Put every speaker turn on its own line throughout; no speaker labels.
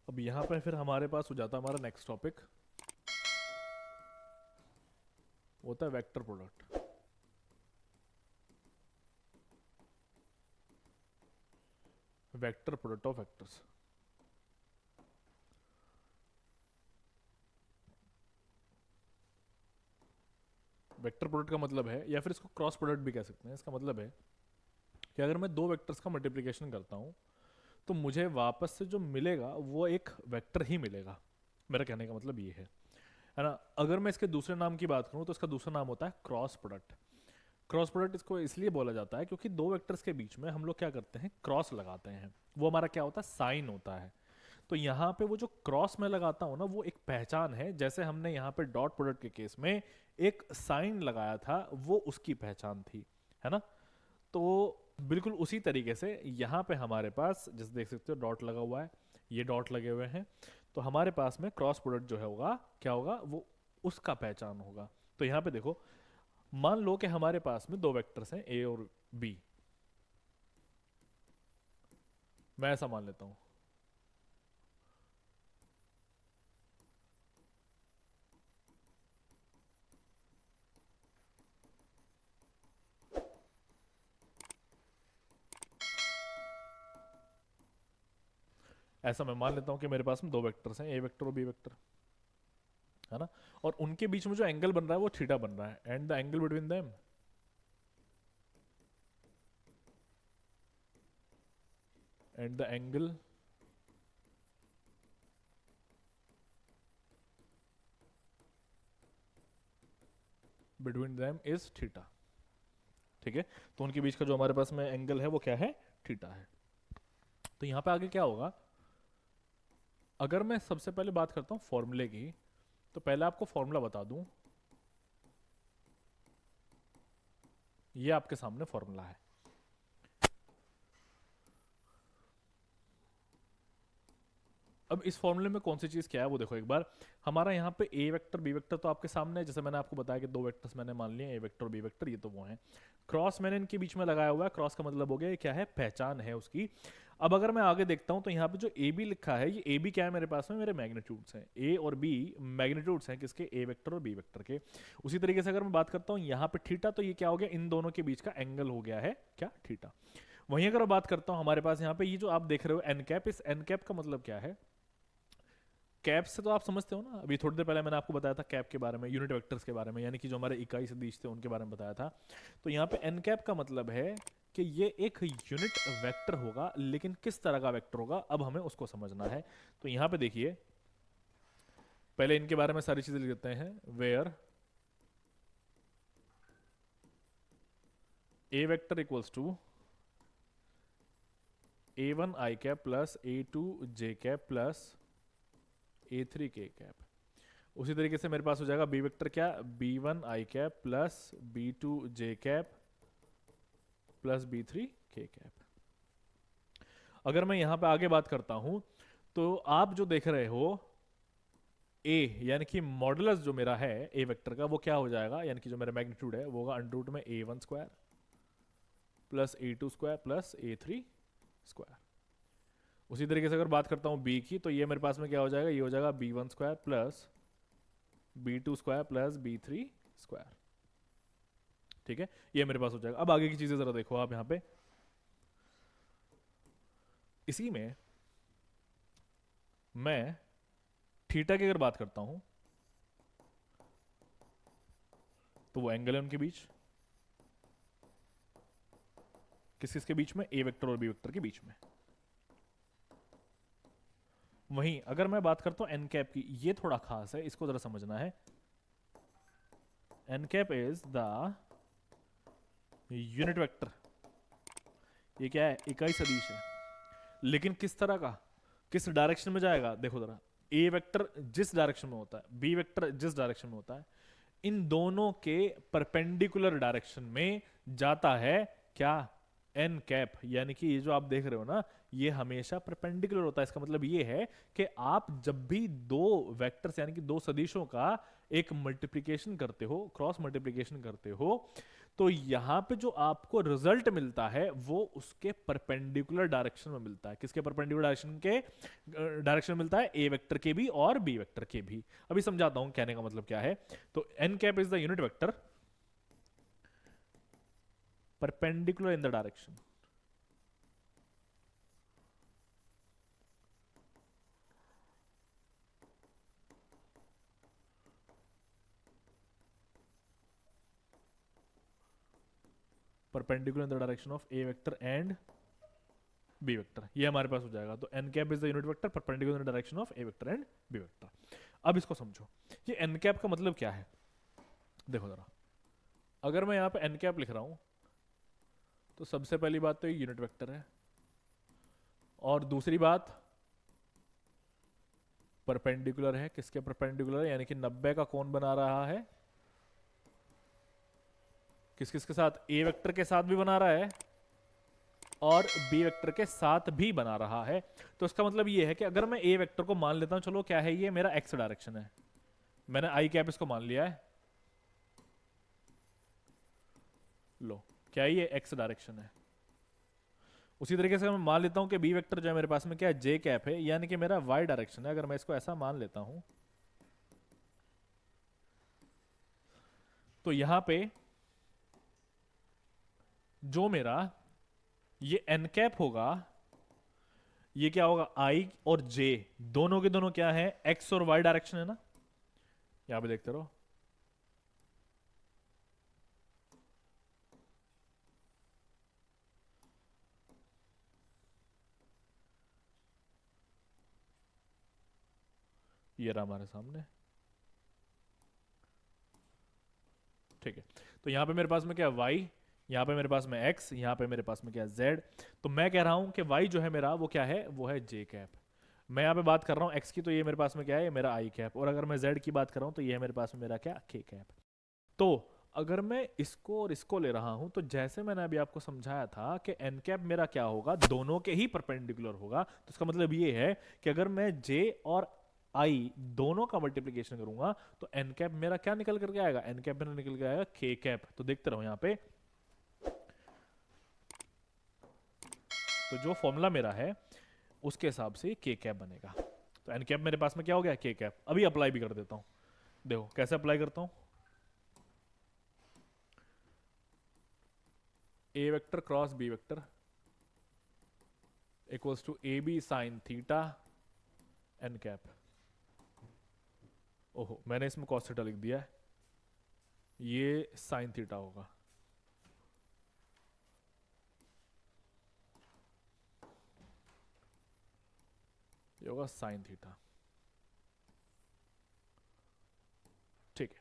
अब यहाँ पे फिर हमारे पास हो जाता है हमारा नेक्स्ट टॉपिक, होता है vector product. Vector product of vectors. Vector product का मतलब है, या फिर इसको क्रॉस प्रोडक्ट भी कह सकते हैं, इसका मतलब है कि अगर मैं दो वेक्टर्स का मल्टीप्लिकेशन करता हूँ तो मुझे वापस से जो मिलेगा वो एक वेक्टर ही मिलेगा। मेरा कहने का मतलब ये है ना। अगर मैं इसके दूसरे नाम की बात करूँ तो इसका दूसरा नाम होता है क्रॉस प्रोडक्ट। क्रॉस प्रोडक्ट इसको इसलिए बोला जाता है क्योंकि दो वेक्टर्स के बीच में हम लोग क्या करते हैं, क्रॉस लगाते हैं। वो हमारा क्या होता है, साइन होता है। तो यहाँ पे वो जो क्रॉस में लगाता हूँ ना, वो एक पहचान है। जैसे हमने यहाँ पे डॉट प्रोडक्ट के केस में एक साइन लगाया था, वो उसकी पहचान थी, है ना। तो बिल्कुल उसी तरीके से यहाँ पे हमारे पास जैसे देख सकते हो डॉट लगा हुआ है, ये डॉट लगे हुए हैं। तो हमारे पास में क्रॉस प्रोडक्ट जो है होगा क्या होगा, वो उसका पहचान होगा। तो यहाँ पे देखो, मान लो कि हमारे पास में दो वेक्टर्स हैं ए और बी। मैं ऐसा मान लेता हूँ। ऐसा मैं मान लेता हूँ कि मेरे पास में दो वेक्टर्स हैं, ए वेक्टर और बी वेक्टर, है ना। और उनके बीच में जो एंगल बन रहा है वो थीटा बन रहा है, and the angle between them, and the angle between them is theta. ठीक है। तो उनके बीच का जो हमारे पास में एंगल है वो क्या है, थीटा है। तो यहाँ पे आगे क्या होगा, अगर मैं सबसे पहले बात करता हूँ फॉर्मूले की, तो पहले आपको फॉर्मूला बता दूं। ये आपके सामने फॉर्मूला है। अब इस फॉर्मूले में कौन सी चीज़ क्या है वो देखो एक बार। हमारा यहाँ पे ए वेक्टर बी वेक्टर तो आपके सामने है, जैसे मैंने आपको बताया कि दो वेक्टर्स मैंने मान लिए, ए वेक्टर और बी वेक्टर, ये तो वो हैं। क्रॉस मैंने इनके बीच में लगाया हुआ है, क्रॉस का मतलब हो गया ये क्या है, पहचान है उसकी। अब अगर मैं आगे देखता हूँ तो यहाँ पे जो ए बी लिखा है, ये ए बी क्या है मेरे पास में, मेरे मैग्नीट्यूड्स हैं। ए और बी मैग्नीट्यूड्स हैं किसके, ए वेक्टर और बी वेक्टर के। उसी तरीके से अगर मैं बात करता हूँ यहाँ पे थीटा, तो ये क्या हो गया, इन दोनों के बीच का एंगल हो गया है क्या, थीटा। वहीं अगर मैं बात करता हूँ हमारे पास यहाँ पे ये जो आप देख रहे हो एन कैप, इस एन कैप का मतलब क्या है। कैप से तो आप समझते हो ना, अभी थोड़ी देर पहले मैंने आपको बताया था कैप के बारे में, यूनिट वेक्टर्स के बारे में, यानी कि जो हमारे इकाई सदिश थे उनके बारे में बताया था। तो यहाँ पे एन कैप का मतलब है कि ये एक यूनिट वेक्टर होगा, लेकिन किस तरह का वेक्टर होगा, अब हमें उसको समझना है। तो यहाँ पे देखिए, पहले इनके बारे में सारी चीजें लिख देते हैं। Where A vector equals to A one i cap plus A two j cap plus A three k cap. उसी तरीके से मेरे पास हो जाएगा बी वेक्टर क्या, B one i cap plus B two j cap plus B three k cap. अगर मैं यहां पे आगे बात करता हूं तो आप जो देख रहे हो ए, यानी कि मॉडुलस जो मेरा है ए वेक्टर का, वो क्या हो जाएगा, यानी कि जो मेरा मैग्नीट्यूड है वो होगा अंडर रूट में A one square plus A two square plus A three square. उसी तरीके से अगर बात करता हूँ बी की, तो ये मेरे पास में क्या हो जाएगा, ये हो जाएगा B one square plus B two square plus B three square. ठीक है, ये मेरे पास हो जाएगा। अब आगे की चीजें जरा देखो आप यहाँ पे, इसी में मैं थीटा की अगर बात करता हूं तो वो एंगल है उनके बीच, किस किसके बीच में, ए वेक्टर और बी वेक्टर के बीच में। वहीं अगर मैं बात करता हूं एन कैप की, ये थोड़ा खास है, इसको जरा समझना है। N cap is the unit vector, ये क्या है, इकाई सदिश है, लेकिन किस तरह का, किस डायरेक्शन में जाएगा, देखो जरा। ए वेक्टर जिस डायरेक्शन में होता है, बी वेक्टर जिस डायरेक्शन में होता है, इन दोनों के परपेंडिकुलर डायरेक्शन में जाता है क्या, एन कैप। यानी कि ये जो आप देख रहे हो ना, ये हमेशा परपेंडिकुलर होता है। इसका मतलब ये है कि आप जब भी दो वेक्टर्स यानी कि दो सदिशों का एक मल्टीप्लिकेशन करते हो, क्रॉस मल्टीप्लिकेशन करते हो, तो यहाँ पे जो आपको रिजल्ट मिलता है वो उसके परपेंडिकुलर डायरेक्शन में मिलता है। किसके परपेंडिकुलर डायरेक्शन के डायरेक्शन में मिलता है? ए वेक्टर के भी और बी वेक्टर के भी। अभी समझाता हूं कहने का मतलब क्या है। तो n cap is the unit vector perpendicular in the direction, perpendicular in the direction of A vector and B vector. ये हमारे पास हो जाएगा। तो n cap is the unit vector perpendicular in the direction of A vector and B vector. अब इसको समझो, ये एन कैप का मतलब क्या है। देखो जरा, अगर मैं यहां पे एन कैप लिख रहा हूं तो सबसे पहली बात तो ये यूनिट वेक्टर है, और दूसरी बात परपेंडिकुलर है। किसके परपेंडिकुलर है? यानी कि 90 का कोण बना रहा है। किस किस के साथ? ए वेक्टर के साथ भी बना रहा है और बी वेक्टर के साथ भी बना रहा है। तो इसका मतलब ये है कि अगर मैं ए वेक्टर को मान लेता हूं, चलो क्या है, ये मेरा एक्स डायरेक्शन है, मैंने आई कैप इसको मान लिया है। लो, क्या ये एक्स डायरेक्शन है। उसी तरीके से मैं मान लेता हूं कि बी वेक्टर जो है मेरे पास में क्या है, जे कैप है, यानी कि मेरा वाई डायरेक्शन है। अगर मैं इसको ऐसा मान लेता हूं तो यहां पे जो मेरा ये एन कैप होगा, ये क्या होगा, आई और जे दोनों के दोनों क्या है, एक्स और वाई डायरेक्शन है ना। यहां पे देखते रहो, ये रहा हमारे सामने, ठीक है। तो यहां पे मेरे पास में क्या है, y, यहां पे मेरे पास में x, यहां पे मेरे पास में क्या है, z। तो मैं कह रहा हूं कि y जो है मेरा वो क्या है, वो है j कैप। मैं यहां पे बात कर रहा हूं x की, तो ये मेरे पास में क्या है, ये मेरा i कैप। और अगर मैं z की बात कर रहा हूं तो ये है मेरे पास में मेरा क्या, k कैप। तो अगर मैं इसको और इसको ले रहा हूं तो जैसे मैंने अभी आपको समझाया था कि एन कैप मेरा क्या होगा, दोनों के ही परपेंडिकुलर होगा। तो इसका मतलब ये है कि अगर मैं जे और आई दोनों का मल्टीप्लीकेशन करूंगा तो एन कैप मेरा क्या निकल करके आएगा, एन कैप मेरा निकल के आएगा के कैप। तो देखते रहो यहां पे, तो जो फॉर्मूला मेरा है उसके हिसाब से के कैप बनेगा। तो एन कैप मेरे पास में क्या हो गया, के कैप। अभी अप्लाई भी कर देता हूं, देखो कैसे अप्लाई करता हूं। A vector cross B vector equals to A B sine theta N cap. ओहो, मैंने इसमें कॉस थीटा लिख दिया है, ये साइन थीटा होगा। ये होगा साइन थीटा, ठीक है।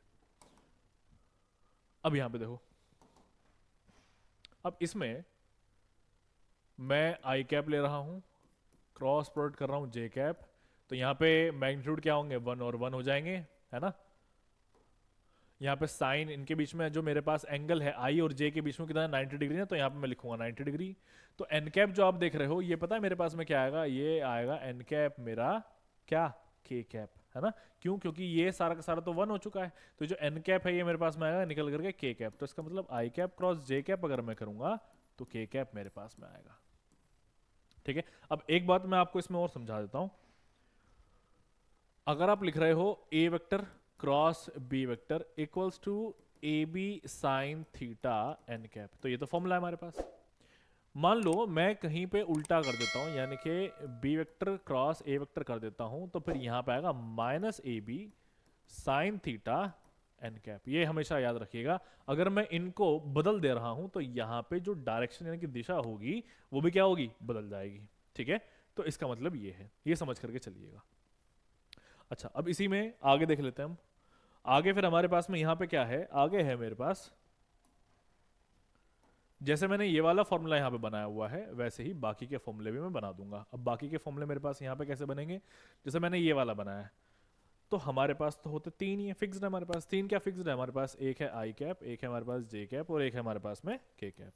अब यहां पे देखो, अब इसमें मैं आई कैप ले रहा हूं, क्रॉस प्रोडक्ट कर रहा हूं जे कैप। तो यहां पे मैग्नीट्यूड क्या होंगे, 1 और 1 हो जाएंगे, है ना। यहाँ पे साइन, इनके बीच में जो मेरे पास एंगल है आई और जे के बीच में कितना, 90 डिग्री है। तो यहाँ पे मैं लिखूंगा 90 डिग्री। तो एन कैप जो आप देख रहे हो, ये पता है मेरे पास में क्या आएगा, ये आएगा एन कैप मेरा क्या, के कैप, है ना। क्यों? क्योंकि ये सारा का सारा तो 1 हो चुका है। तो जो एन कैप है ये मेरे पास में आएगा निकल करके के कैप। तो इसका मतलब आई कैप क्रॉस जे कैप अगर मैं करूंगा तो के कैप मेरे पास में आएगा, ठीक है। अब एक बात मैं आपको इसमें और समझा देता हूं। अगर आप लिख रहे हो A vector cross B vector equals to A B sine theta N cap, तो ये तो फॉर्मूला है हमारे पास। मान लो मैं कहीं पे उल्टा कर देता हूं, यानी कि B vector cross A vector कर देता हूं, तो फिर यहां पे आएगा minus A B sine theta N cap. ये हमेशा याद रखिएगा। अगर मैं इनको बदल दे रहा हूं तो यहां पे जो डायरेक्शन यानी कि दिशा होगी वो भी क्या होगी, बदल जाएगी, ठीक है। तो इसका मतलब ये है, ये समझ करके चलिएगा। अच्छा, अब इसी में आगे देख लेते हैं हम। आगे फिर हमारे पास में यहां पे क्या है, आगे है मेरे पास, जैसे मैंने ये वाला फॉर्मूला यहाँ पे बनाया हुआ है वैसे ही बाकी के फॉर्मूले भी मैं बना दूंगा। अब बाकी के फॉर्मूले मेरे पास यहाँ पे कैसे बनेंगे, जैसे मैंने ये वाला बनाया है, तो हमारे पास तो होते 3 ही है, फिक्स्ड है हमारे पास। 3 क्या फिक्स्ड है हमारे पास, एक है आई कैप, एक है हमारे पास जे कैप और एक है हमारे पास में के कैप।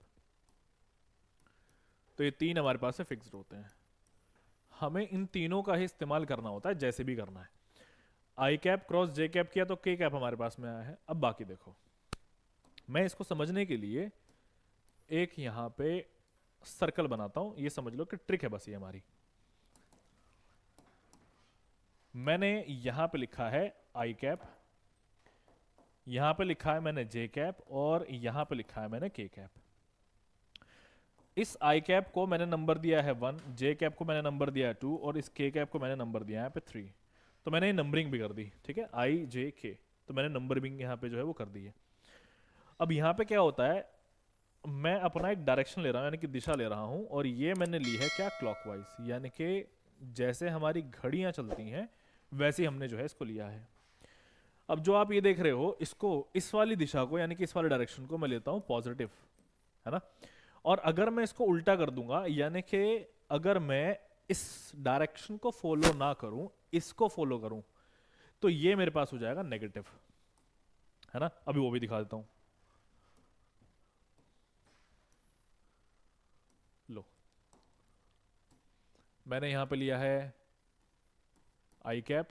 तो ये 3 हमारे पास से फिक्स्ड होते हैं। हमें इन तीनों का ही इस्तेमाल करना होता है जैसे भी करना है। I cap cross J cap किया तो के कैप हमारे पास में आया है। अब बाकी देखो, मैं इसको समझने के लिए एक यहाँ पे सर्कल बनाता हूं, ये समझ लो कि ट्रिक है बस ये हमारी। मैंने यहां पे लिखा है आई कैप, यहां पे लिखा है मैंने जे कैप, और यहां पे लिखा है मैंने के कैप। इस आई कैप को मैंने नंबर दिया है 1, जे कैप को मैंने नंबर दिया है 2, और इस के कैप को मैंने नंबर दिया है यहाँ पे 3। तो मैंने ये नंबरिंग भी कर दी, ठीक है, आई जे के, तो मैंने नंबरिंग यहाँ पे जो है वो कर दी है। अब यहाँ पे क्या होता है, मैं अपना एक डायरेक्शन ले रहा हूँ, यानी कि दिशा ले रहा हूँ, और ये मैंने ली है क्या, क्लॉकवाइज, यानी कि जैसे हमारी घड़ियाँ चलती हैं वैसे ही हमने जो है इसको लिया है। अब जो आप ये देख रहे हो, इसको, इस वाली दिशा को, यानी कि इस वाले डायरेक्शन को मैं लेता हूँ पॉजिटिव, है ना। और अगर मैं इसको उल्टा कर दूंगा, यानी कि अगर मैं इस डायरेक्शन को फॉलो ना करूं, इसको फॉलो करूं, तो ये मेरे पास हो जाएगा नेगेटिव, है ना। अभी वो भी दिखा देता हूं, लो, मैंने यहां पे लिया है आई कैप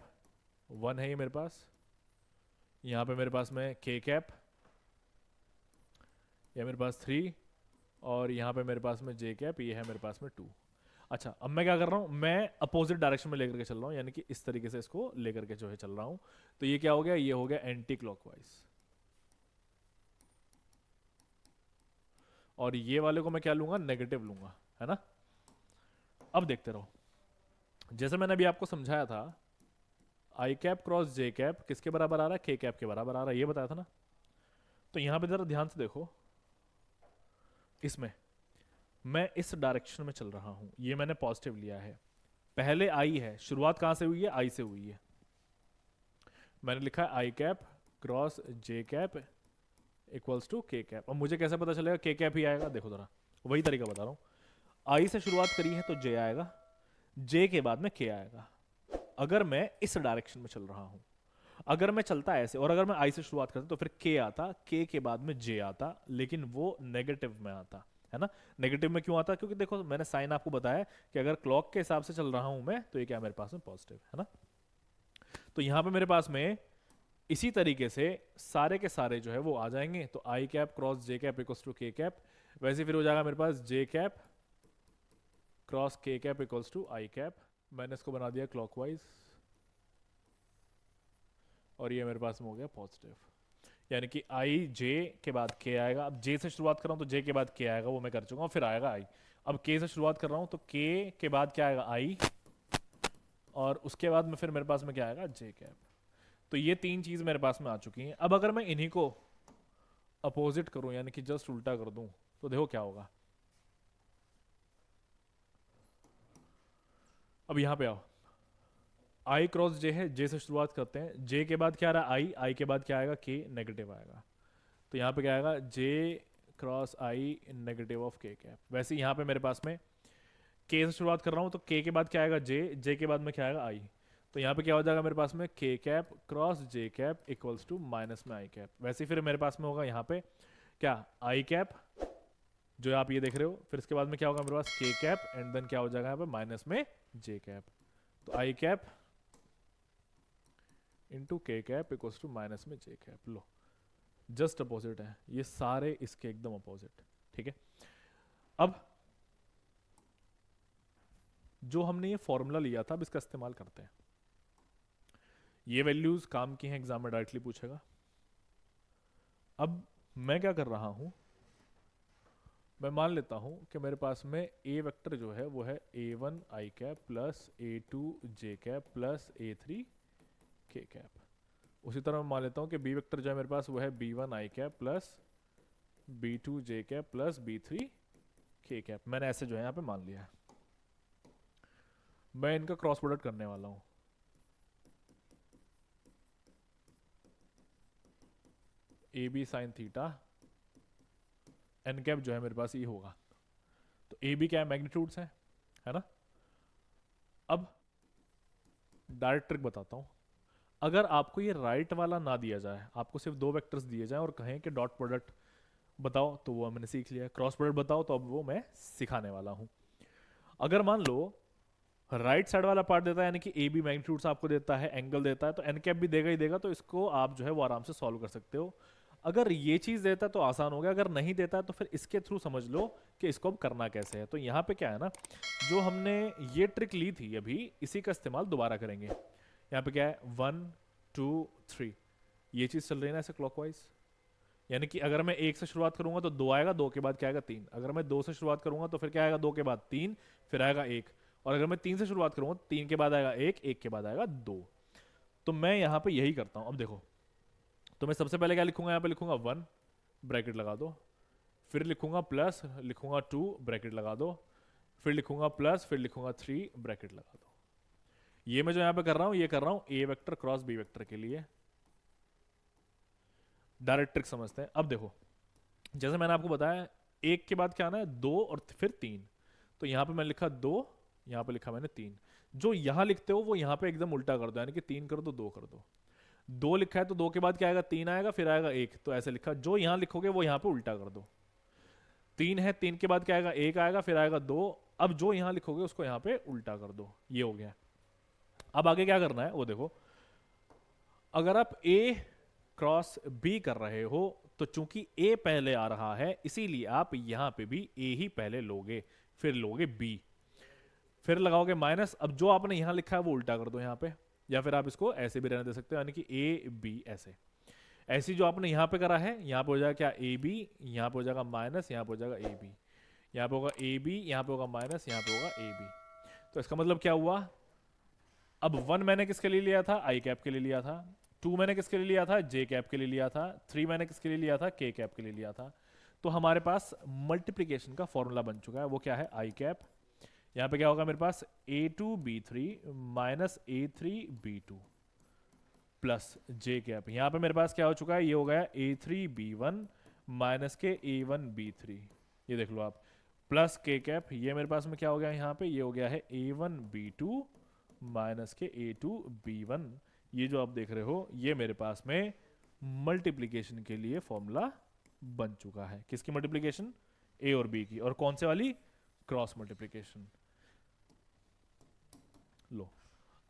1 है ये मेरे पास, यहां पे मेरे पास में के कैप, ये मेरे पास 3, और यहाँ पे मेरे पास में जे कैप, ये है मेरे पास में 2। अच्छा, अब मैं क्या कर रहा हूँ, मैं अपोजिट डायरेक्शन में लेकर के चल रहा हूँ, यानी कि इस तरीके से इसको लेकर के जो है चल रहा हूँ। तो ये क्या हो गया, ये हो गया एंटी क्लॉकवाइज। और ये वाले को मैं क्या लूंगा, नेगेटिव लूंगा, है ना। अब देखते रहो, जैसे मैंने अभी आपको समझाया था, आई कैप क्रॉस जे कैप किसके बराबर आ रहा है, के कैप के बराबर आ रहा है, ये बताया था ना। तो यहां पे जरा ध्यान से देखो, इसमें मैं इस डायरेक्शन में चल रहा हूं, ये मैंने पॉजिटिव लिया है, पहले आई है, शुरुआत कहां से हुई है, आई से हुई है। मैंने लिखा है I cap cross J cap equals to K cap. अब मुझे कैसे पता चलेगा के कैप ही आएगा, देखो जरा, वही तरीका बता रहा हूं। आई से शुरुआत करी है तो जे आएगा, जे के बाद में के आएगा, अगर मैं इस डायरेक्शन में चल रहा हूं। अगर मैं चलता ऐसे, और अगर मैं आई से शुरुआत करता तो फिर के आता, के बाद में जे आता, लेकिन वो नेगेटिव में आता, है ना। नेगेटिव में क्यों आता, क्योंकि देखो मैंने साइन आपको बताया कि अगर क्लॉक के हिसाब से चल रहा हूं मैं, तो ये क्या मेरे पास में पॉजिटिव, है ना। तो यहां पे मेरे पास में इसी तरीके से सारे के सारे जो है वो आ जाएंगे। तो I cap cross J cap equals to K cap, वैसे फिर हो जाएगा मेरे पास J cap cross K cap equals to I cap. मैंने इसको बना दिया क्लॉकवाइज, और ये मेरे पास में हो गया पॉजिटिव, यानी कि आई जे के बाद के आएगा। अब जे से शुरुआत कर रहा हूँ तो जे के बाद के आएगा, वो मैं कर चुका हूँ, फिर आएगा आई। अब के से शुरुआत कर रहा हूँ तो के बाद क्या आएगा, आई, और उसके बाद में फिर मेरे पास में क्या आएगा, जे कैप। तो ये 3 चीज मेरे पास में आ चुकी हैं। अब अगर मैं इन्हीं को अपोजिट करूं, यानी कि जस्ट उल्टा कर दूं, तो देखो क्या होगा। अब यहां पे आओ, आई क्रॉस जे है, जे से शुरुआत करते हैं, जे के बाद क्या आ रहा है, आई के बाद क्या आएगा, के, नेगेटिव आएगा। तो यहाँ पे क्या आएगा, जे क्रॉस आई नेगेटिव ऑफ के कैप। वैसे यहाँ पे मेरे पास में के से शुरुआत कर रहा हूँ तो के बाद क्या आएगा, जे के बाद में क्या आएगा, आई। तो यहाँ पे क्या हो जाएगा मेरे पास में, k cap cross J cap equals to minus में आई कैप। वैसे फिर मेरे पास में होगा यहाँ पे क्या, आई कैप, जो आप ये देख रहे हो, फिर इसके बाद में क्या होगा मेरे पास, के कैप, एंड देन क्या हो जाएगा यहाँ पे माइनस में जे कैप। तो आई कैप इंटू के कैप इक्वल्स टू माइनस में जे कैप। लो, जस्ट अपोजिट है ये सारे, इसके एकदम अपोजिट, ठीक है। अब जो हमने ये फॉर्मूला लिया था, अब इसका इस्तेमाल करते हैं। ये वैल्यूज काम की हैं, एग्जाम में डायरेक्टली पूछेगा। अब मैं क्या कर रहा हूं, मैं मान लेता हूं कि मेरे पास में ए वेक्टर जो है वो है a1 आई कैप प्लस a2 जे कैप प्लस a3 के कैप। उसी तरह मैं मान लेता हूं कि बी वेक्टर जो है मेरे पास वो है b1 आई कैप प्लस b2 जे कैप प्लस b3 के कैप। मैंने ऐसे जो है यहाँ पे मान लिया है। मैं इनका क्रॉस प्रोडक्ट करने वाला हूं, A B sine theta, N cap जो है मेरे पास ये होगा। तो ए बी क्या है, मैग्नीट्यूड्स है ना। अब डायरेक्ट ट्रिक बताता हूं, अगर आपको ये राइट वाला ना दिया जाए, आपको सिर्फ 2 वेक्टर्स दिए जाए और कहें कि डॉट प्रोडक्ट बताओ, तो वो मैंने सीख लिया। क्रॉस प्रोडक्ट बताओ, तो अब वो मैं सिखाने वाला हूं। अगर मान लो राइट साइड वाला पार्ट देता है, यानी कि ए बी मैग्नीट्यूड्स आपको देता है, एंगल देता है, तो एन कैप भी देगा ही देगा, तो इसको आप जो है वो आराम से सॉल्व कर सकते हो। अगर ये चीज़ देता है तो आसान हो गया, अगर नहीं देता है तो फिर इसके थ्रू समझ लो कि इसको अब करना कैसे है। तो यहाँ पे क्या है ना, जो हमने ये ट्रिक ली थी अभी, इसी का इस्तेमाल दोबारा करेंगे। यहाँ पे क्या है, 1 2 3, ये चीज़ चल रही है ना ऐसे क्लॉकवाइज। यानी कि अगर मैं 1 से शुरुआत करूंगा तो 2 आएगा, 2 के बाद क्या आएगा 3। अगर मैं 2 से शुरुआत करूंगा तो फिर क्या आएगा, 2 के बाद 3, फिर आएगा 1। और अगर मैं 3 से शुरुआत करूंगा तो 3 के बाद आएगा 1, 1 के बाद आएगा 2। तो मैं यहाँ पे यही करता हूँ। अब देखो, तो मैं सबसे पहले क्या लिखूंगा, यहाँ पे लिखूंगा 1 ब्रैकेट लगा दो, फिर लिखूंगा प्लस, लिखूंगा 2 ब्रैकेट लगा दो, फिर लिखूंगा प्लस, फिर लिखूंगा 3 ब्रैकेट लगा दो। ये मैं जो यहाँ पे कर रहा हूँ, ये कर रहा हूँ ए वेक्टर क्रॉस बी वेक्टर के लिए। डायरेक्ट ट्रिक समझते हैं। अब देखो, जैसे मैंने आपको बताया, एक के बाद क्या आना है, 2 और फिर 3। तो यहाँ पे मैंने लिखा 2, यहाँ पे लिखा मैंने 3। जो यहाँ लिखते हो वो यहाँ पे एकदम उल्टा कर दो, यानी कि 3 कर दो, 2 कर दो। 2 लिखा है तो 2 के बाद क्या आएगा, 3 आएगा, फिर आएगा 1। तो ऐसे लिखा, जो यहाँ लिखोगे वो यहाँ पे उल्टा कर दो। 3 है, 3 के बाद क्या आएगा, 1 आएगा, फिर आएगा 2। अब जो यहाँ लिखोगे उसको यहाँ पे उल्टा कर दो। ये हो गया। अब आगे क्या करना है वो देखो, अगर आप ए क्रॉस बी कर रहे हो तो चूंकि ए पहले आ रहा है इसीलिए आप यहां पे भी ए ही पहले लोगे, फिर लोगे बी, फिर लगाओगे माइनस। अब जो आपने यहां लिखा है वो उल्टा कर दो यहाँ पे, या फिर आप इसको ऐसे भी रहने दे सकते हो, यानी कि ए बी ऐसे। ऐसी जो आपने यहाँ पे करा है, यहाँ पे हो जाएगा क्या, ए बी, यहाँ पे हो जाएगा माइनस, यहाँ पे हो जाएगा ए बी, यहाँ पे होगा ए बी, यहाँ पे होगा माइनस, यहाँ पे होगा ए बी। तो इसका मतलब क्या हुआ, अब 1 मैंने किसके लिए लिया था, आई कैप के लिए लिया था। 2 मैंने किसके लिए लिया था, जे कैप के लिए लिया था। 3 मैंने किसके लिए लिया था, के कैप के लिए लिया था। तो हमारे पास मल्टीप्लिकेशन का फॉर्मूला बन चुका है, वो क्या है, आई कैप। यहाँ पे क्या होगा मेरे पास, A2B3 माइनस A3B2 प्लस जे कैप। यहाँ पे मेरे पास क्या हो चुका है, ये हो गया A3B1 माइनस के A1B3, ये देख लो आप, प्लस के कैप। ये मेरे पास में क्या हो गया यहाँ पे, ये हो गया है A1B2 माइनस के A2B1। ये जो आप देख रहे हो ये मेरे पास में मल्टीप्लिकेशन के लिए फॉर्मूला बन चुका है। किसकी मल्टीप्लिकेशन, ए और बी की, और कौन से वाली, क्रॉस मल्टीप्लिकेशन। लो,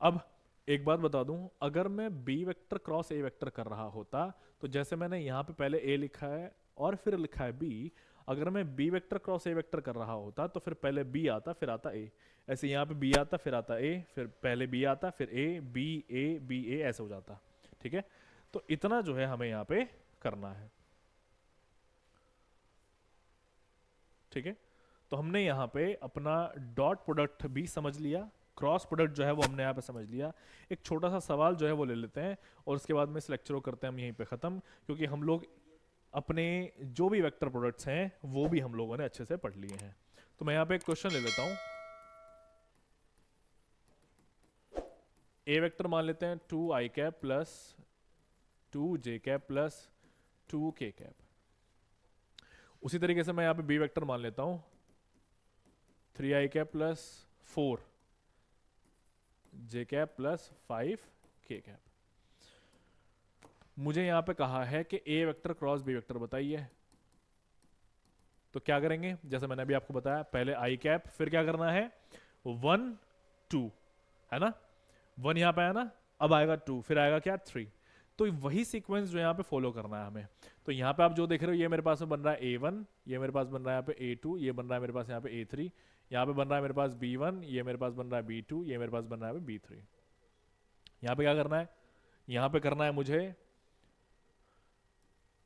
अब एक बात बता दूं, अगर मैं B vector cross A vector कर रहा होता, तो जैसे मैंने यहाँ पे पहले ए लिखा है और फिर लिखा है बी, अगर मैं B vector cross A vector कर रहा होता तो फिर पहले बी आता फिर आता ए, ऐसे यहाँ पे बी आता फिर आता ए, फिर पहले बी आता फिर ए बी ए ऐसे हो जाता। ठीक है, तो इतना जो है हमें यहाँ पे करना है। ठीक है, तो हमने यहाँ पे अपना डॉट प्रोडक्ट भी समझ लिया, क्रॉस प्रोडक्ट जो है वो हमने यहाँ पे समझ लिया। एक छोटा सा सवाल जो है वो ले लेते हैं और उसके बाद में इस लेक्चर को करते हैं हम यहीं पे ख़त्म, क्योंकि हम लोग अपने जो भी वेक्टर प्रोडक्ट्स हैं वो भी हम लोगों ने अच्छे से पढ़ लिए हैं। तो मैं यहाँ पे एक क्वेश्चन ले लेता हूँ। ए वेक्टर मान लेते हैं 2 आई कैप प्लस 2 जे कैप प्लस 2 के कैप। उसी तरीके से मैं यहाँ पे बी वेक्टर मान लेता हूँ 3 आई कैप प्लस 4 जे कैप प्लस 5 के कैप। मुझे यहां पे कहा है कि ए वेक्टर क्रॉस बी वेक्टर बताइए, तो क्या करेंगे, जैसे मैंने अभी आपको बताया, पहले आई कैप, फिर क्या करना है 1 2, है ना, 1 यहां पे आया ना, अब आएगा 2, फिर आएगा क्या 3। तो वही सीक्वेंस जो यहाँ पे फॉलो करना है हमें। तो यहाँ पे आप जो देख रहे हो ये मेरे पास में बन रहा है A1, ये मेरे पास बन रहा है यहाँ पे A2, ये बन रहा है मेरे पास यहाँ पे A3, यहाँ पे बन रहा है मेरे पास B1, ये मेरे पास बन रहा है B2, ये मेरे पास बन रहा है B3। यहाँ पे क्या करना है, यहाँ पे करना है मुझे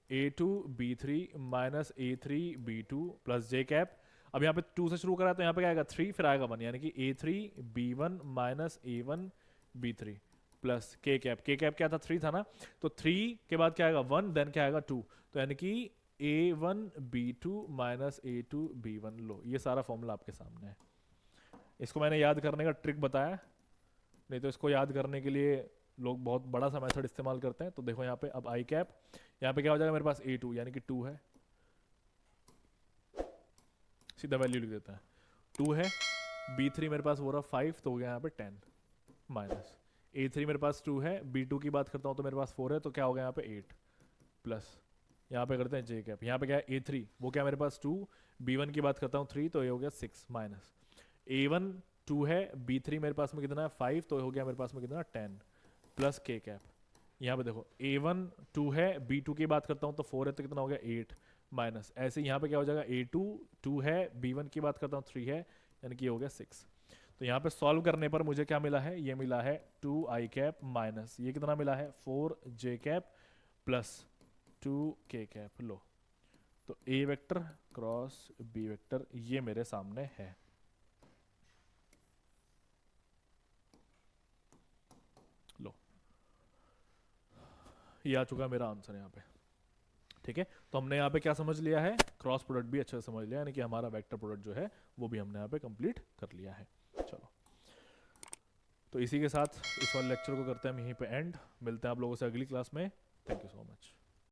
A2 B3 minus A3 B2 plus जे कैप। अब यहाँ पे 2 से शुरू करा तो यहाँ पे क्या आएगा 3, फिर आएगा 1, यानी कि A3 B1 minus A1 B3 plus के कैप। के कैप क्या था, 3 था ना, तो 3 के बाद क्या आएगा 1, देन क्या आएगा 2, तो यानी कि A1 B2 minus A2 B1। लो, ये सारा फॉर्मूला आपके सामने है। इसको मैंने याद करने का ट्रिक बताया, नहीं तो इसको याद करने के लिए लोग बहुत बड़ा सा मेथड इस्तेमाल करते हैं। तो देखो यहाँ पे अब आई कैप, यहाँ पे क्या हो जाएगा मेरे पास A2 यानी कि 2 है, सीधा वैल्यू लिख देता है 2 है। B3 मेरे पास हो रहा 5, तो हो गया यहाँ पे 10 माइनस A3 मेरे पास 2 है, B2 की बात करता हूँ तो मेरे पास 4 है, तो क्या हो गया यहाँ पे 8 प्लस यहाँ पे करते हैं जे कैप। यहाँ पे क्या है A3, वो क्या मेरे पास 2, B1 की बात करता हूँ 3, तो ये हो गया 6 माइनस A1 2 है, B3 मेरे पास में कितना है 5, तो हो गया मेरे पास में कितना 10 प्लस के कैप। यहाँ पे देखो A1 2 है, B2 की बात करता हूँ तो 4 है तो कितना हो गया 8 माइनस, ऐसे यहाँ पे क्या हो जाएगा A2 2 है, B1 की बात करता हूँ 3 है, यानी कि ये हो गया 6। तो यहाँ पे सॉल्व करने पर मुझे क्या मिला है, ये मिला है 2i कैप माइनस ये कितना मिला है 4j cap plus 2k cap. लो, तो A vector cross B vector ये मेरे सामने है। लो, ये आ चुका है मेरा आंसर यहाँ पे। ठीक है, तो हमने यहाँ पे क्या समझ लिया है, क्रॉस प्रोडक्ट भी अच्छे से समझ लिया, यानी कि हमारा वेक्टर प्रोडक्ट जो है वो भी हमने यहाँ पे कंप्लीट कर लिया है। चलो, तो इसी के साथ इस वाले लेक्चर को करते हैं हम यहीं पे एंड। मिलते हैं आप लोगों से अगली क्लास में। Thank you so much.